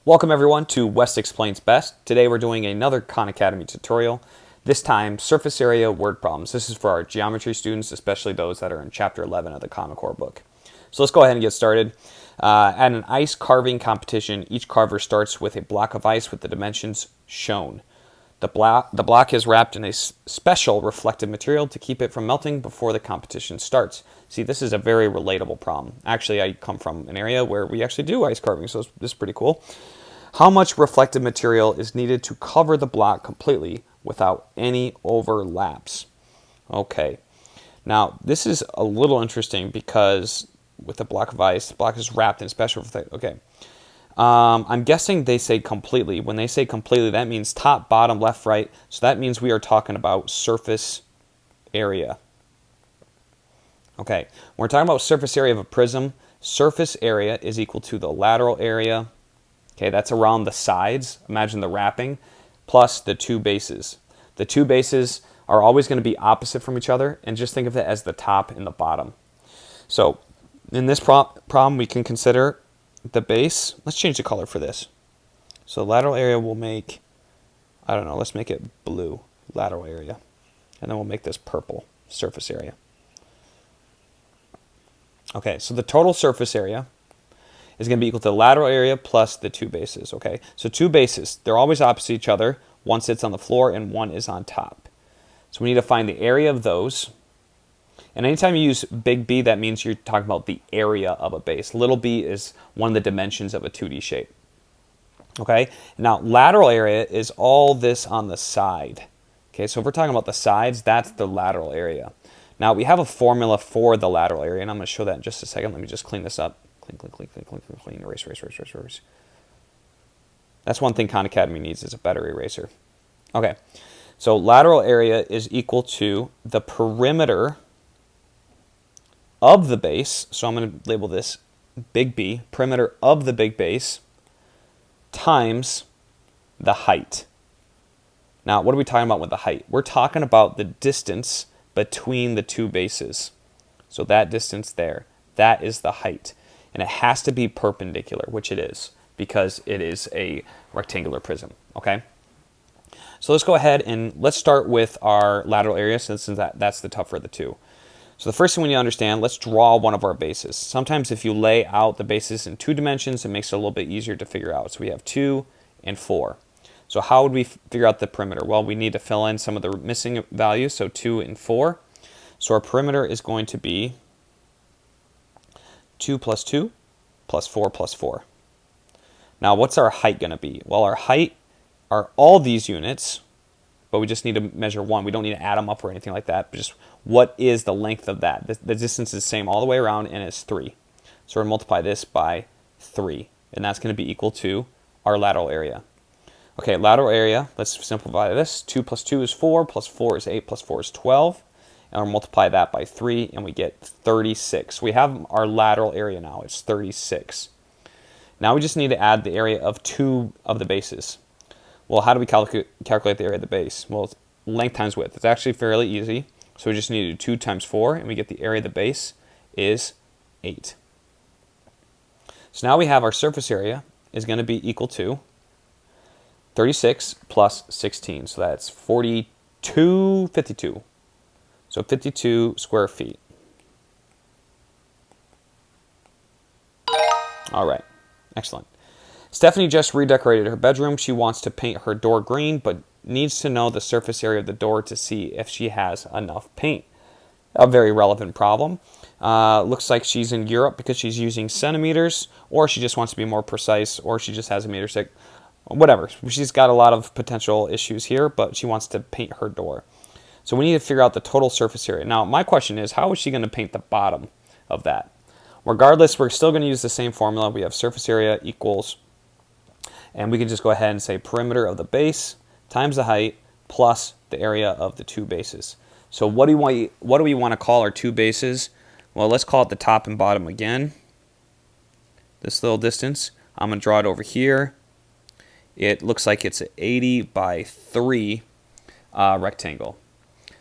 Welcome everyone to West Explains Best. Today we're doing another Khan Academy tutorial, this time surface area word problems. This is for our geometry students, especially those that are in chapter 11 of the Common Core book. So let's go ahead and get started. At an ice carving competition, each carver starts with a block of ice with the dimensions shown. The block is wrapped in a special reflective material to keep it from melting before the competition starts. See, this is a very relatable problem. Actually, I come from an area where we actually do ice carving, so this is pretty cool. How much reflective material is needed to cover the block completely without any overlaps? Okay, now this is a little interesting because with a block of ice, the block is wrapped in a special reflective. Okay. I'm guessing they say completely. When they say completely, that means top, bottom, left, right. So that means we are talking about surface area. Okay, when we're talking about surface area of a prism, surface area is equal to the lateral area. Okay, that's around the sides. Imagine the wrapping, plus the two bases. The two bases are always going to be opposite from each other, and just think of it as the top and the bottom. So in this problem, we can consider the base. Let's change the color for this. So lateral area will make, I don't know, let's make it blue, lateral area. And then we'll make this purple, surface area. Okay, so the total surface area is going to be equal to the lateral area plus the two bases. Okay, so two bases, they're always opposite each other. One sits on the floor and one is on top. So we need to find the area of those. And anytime you use big B, that means you're talking about the area of a base. Little b is one of the dimensions of a 2D shape. Okay, now lateral area is all this on the side. Okay, so if we're talking about the sides, that's the lateral area. Now we have a formula for the lateral area, and I'm going to show that in just a second. Let me just clean this up. Clean, erase. That's one thing Khan Academy needs is a better eraser. Okay, so lateral area is equal to the perimeter of the base, so I'm going to label this big B, perimeter of the big base, times the height. Now, what are we talking about with the height? We're talking about the distance between the two bases. So that distance there, that is the height. And it has to be perpendicular, which it is, because it is a rectangular prism, okay? So let's go ahead and let's start with our lateral area, since that's the tougher of the two. So the first thing we need to understand, let's draw one of our bases. Sometimes if you lay out the bases in two dimensions, it makes it a little bit easier to figure out. So we have 2 and 4. So how would we figure out the perimeter? Well, we need to fill in some of the missing values, so 2 and 4. So our perimeter is going to be 2 plus 2 plus 4 plus 4. Now what's our height going to be? Well, our height are all these units, but we just need to measure one. We don't need to add them up or anything like that, but just what is the length of that? The distance is the same all the way around, and it's 3. So we're going to multiply this by 3, and that's going to be equal to our lateral area. Okay, lateral area, let's simplify this. 2 plus 2 is 4, plus 4 is 8, plus 4 is 12. And we'll multiply that by 3, and we get 36. We have our lateral area now. It's 36. Now we just need to add the area of 2 of the bases. Well, how do we calculate the area of the base? Well, it's length times width. It's actually fairly easy. So we just need to do 2 times 4, and we get the area of the base is 8. So now we have our surface area is going to be equal to 36 plus 16. So that's 52. So 52 square feet. All right, excellent. Stephanie just redecorated her bedroom. She wants to paint her door green, but needs to know the surface area of the door to see if she has enough paint. A very relevant problem. Looks like she's in Europe because she's using centimeters, or she just wants to be more precise, or she just has a meter stick. Whatever. She's got a lot of potential issues here, but she wants to paint her door. So we need to figure out the total surface area. Now, my question is, how is she going to paint the bottom of that? Regardless, we're still going to use the same formula. We have surface area equals, and we can just go ahead and say perimeter of the base times the height plus the area of the two bases. So what do we want to call our two bases? Well, let's call it the top and bottom again. This little distance. I'm going to draw it over here. It looks like it's an 80 by 3 rectangle.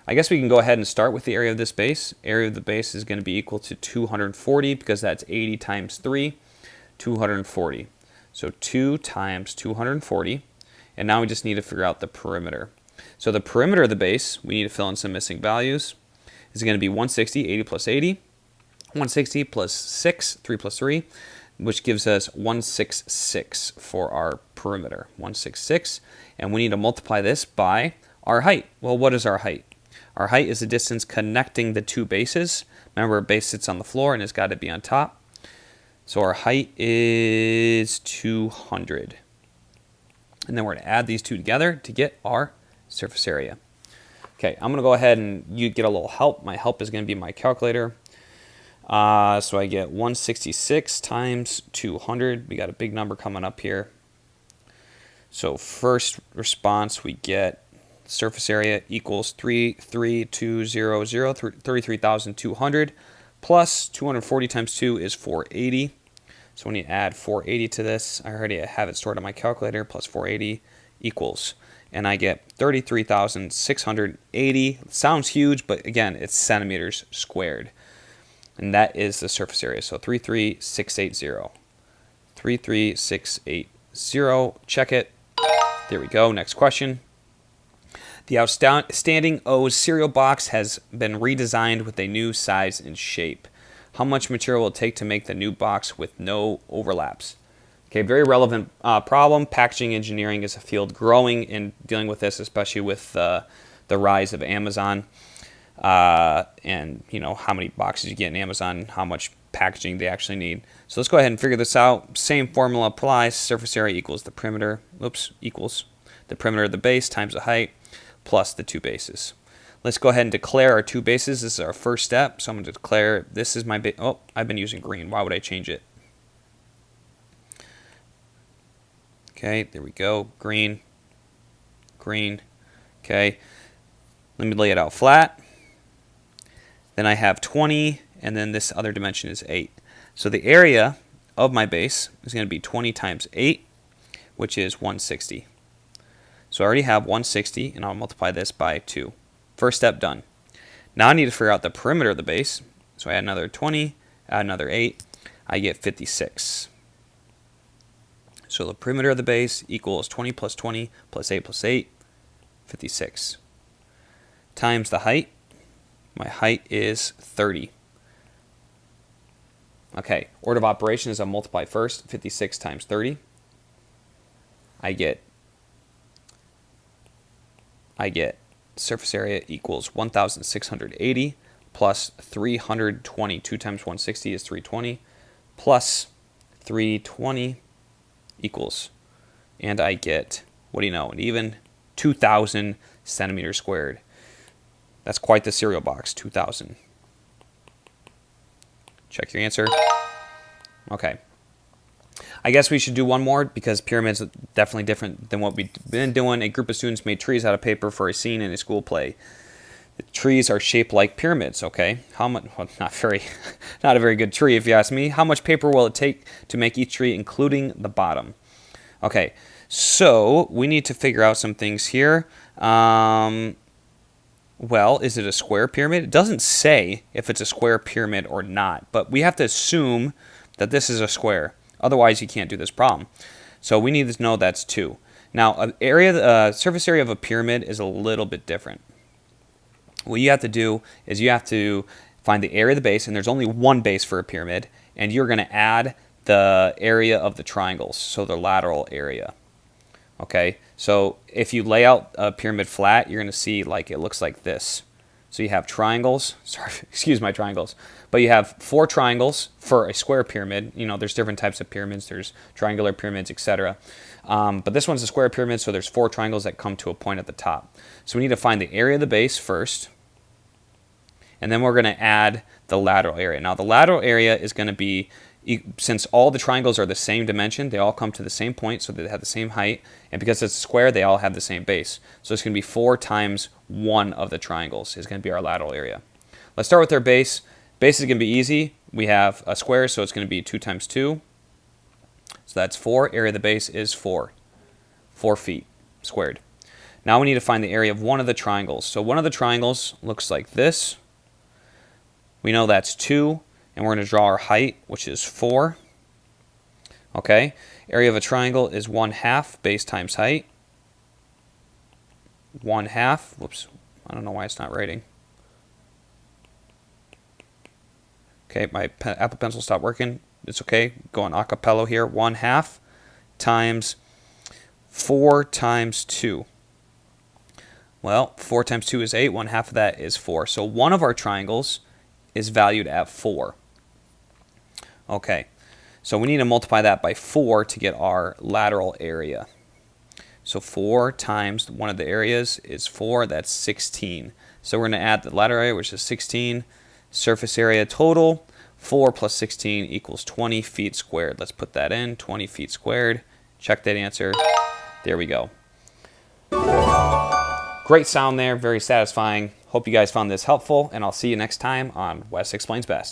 I guess we can go ahead and start with the area of this base. Area of the base is going to be equal to 240 because that's 80 times 3, 240. So 2 times 240. And now we just need to figure out the perimeter. So the perimeter of the base, we need to fill in some missing values. Is going to be 160, 80 plus 80. 160 plus 6, 3 plus 3, which gives us 166 for our perimeter. 166. And we need to multiply this by our height. Well, what is our height? Our height is the distance connecting the two bases. Remember, a base sits on the floor and it's got to be on top. So our height is 200. And then we're going to add these two together to get our surface area. Okay, I'm going to go ahead and you get a little help. My help is going to be my calculator. So I get 166 times 200. We got a big number coming up here. So first response, we get surface area equals 33,200, plus 240 times 2 is 480. So when you add 480 to this, I already have it stored on my calculator, plus 480 equals. And I get 33,680. Sounds huge, but again, it's centimeters squared. And that is the surface area. So 33680. 33680. Check it. There we go. Next question. The outstanding O's cereal box has been redesigned with a new size and shape. How much material will it take to make the new box with no overlaps? Okay, very relevant problem. Packaging engineering is a field growing in dealing with this, especially with the rise of Amazon. And you know how many boxes you get in Amazon, how much packaging they actually need. So let's go ahead and figure this out. Same formula applies. Surface area equals the perimeter. Equals the perimeter of the base times the height plus the two bases. Let's go ahead and declare our two bases. This is our first step. So I'm going to declare this is my base. Oh, I've been using green. Why would I change it? Okay, there we go. Green. Green. Okay. Let me lay it out flat. Then I have 20, and then this other dimension is 8. So the area of my base is going to be 20 times 8, which is 160. So I already have 160, and I'll multiply this by 2. First step done. Now I need to figure out the perimeter of the base. So I add another 20, add another 8. I get 56. So the perimeter of the base equals 20 plus 20 plus 8 plus 8, 56. Times the height. My height is 30. Okay, order of operations is I'll multiply first. 56 times 30. I get surface area equals 1,680 plus 320. 2 times 160 is 320 plus 320 equals, and I get, what do you know, an even 2,000 centimeters squared. That's quite the cereal box, 2,000. Check your answer. Okay. I guess we should do one more because pyramids are definitely different than what we've been doing. A group of students made trees out of paper for a scene in a school play. The trees are shaped like pyramids, okay? How much? Well, not a very good tree if you ask me. How much paper will it take to make each tree, including the bottom? Okay, so we need to figure out some things here. Well, is it a square pyramid? It doesn't say if it's a square pyramid or not, but we have to assume that this is a square. Otherwise, you can't do this problem. So we need to know that's 2. Now, surface area of a pyramid is a little bit different. What you have to do is you have to find the area of the base, and there's only one base for a pyramid, and you're going to add the area of the triangles, so the lateral area. Okay, so if you lay out a pyramid flat, you're going to see like it looks like this. So you have triangles. Sorry, excuse my triangles. But you have 4 triangles for a square pyramid. You know, there's different types of pyramids. There's triangular pyramids, etc. But this one's a square pyramid, so there's 4 triangles that come to a point at the top. So we need to find the area of the base first. And then we're going to add the lateral area. Now, the lateral area is going to be, since all the triangles are the same dimension, they all come to the same point, so they have the same height. And because it's a square, they all have the same base. So it's going to be 4 times 1 of the triangles is going to be our lateral area. Let's start with our base. Base is going to be easy. We have a square, so it's going to be 2 times 2. So that's 4. Area of the base is 4. 4 feet squared. Now we need to find the area of one of the triangles. So one of the triangles looks like this. We know that's 2. And we're going to draw our height, which is 4. Okay, area of a triangle is 1/2 base times height. 1/2, whoops, I don't know why it's not writing. Okay, my Apple Pencil stopped working. It's okay, going a cappella here. 1/2 times 4 times 2. Well, 4 times 2 is 8. 1/2 of that is 4. So one of our triangles is valued at 4. Okay, so we need to multiply that by 4 to get our lateral area. So 4 times one of the areas is 4. That's 16. So we're going to add the lateral area, which is 16. Surface area total, 4 plus 16 equals 20 feet squared. Let's put that in, 20 feet squared. Check that answer. There we go. Great sound there, very satisfying. Hope you guys found this helpful, and I'll see you next time on Wes Explains Best.